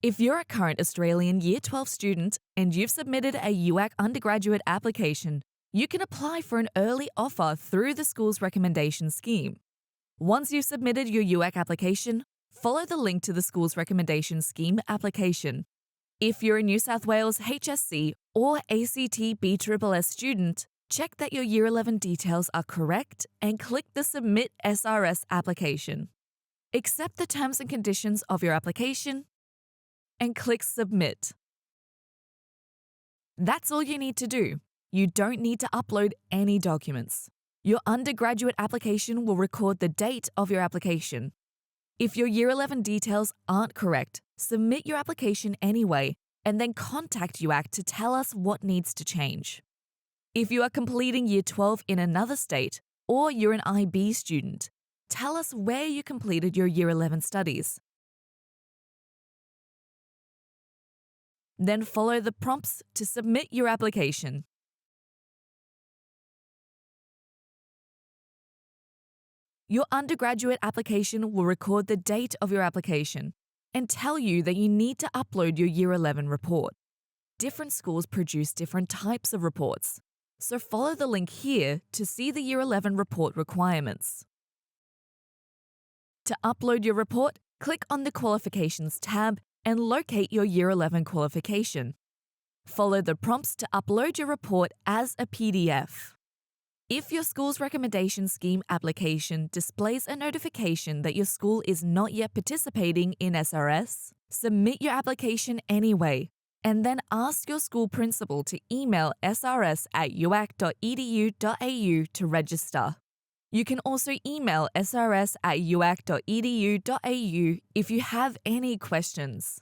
If you're a current Australian Year 12 student and you've submitted a UAC undergraduate application, you can apply for an early offer through the school's recommendation scheme. Once you've submitted your UAC application, follow the link to the school's recommendation scheme application. If you're a New South Wales HSC or ACT BSSS student, check that your Year 11 details are correct and click the Submit SRS application. Accept the terms and conditions of your application and click Submit. That's all you need to do. You don't need to upload any documents. Your undergraduate application will record the date of your application. If your Year 11 details aren't correct, submit your application anyway and then contact UAC to tell us what needs to change. If you are completing Year 12 in another state or you're an IB student, tell us where you completed your Year 11 studies. Then follow the prompts to submit your application. Your undergraduate application will record the date of your application and tell you that you need to upload your Year 11 report. Different schools produce different types of reports, so follow the link here to see the Year 11 report requirements. To upload your report, click on the Qualifications tab and locate your Year 11 qualification. Follow the prompts to upload your report as a PDF. If your school's recommendation scheme application displays a notification that your school is not yet participating in SRS, submit your application anyway, and then ask your school principal to email srs@uac.edu.au to register. You can also email srs@uac.edu.au if you have any questions.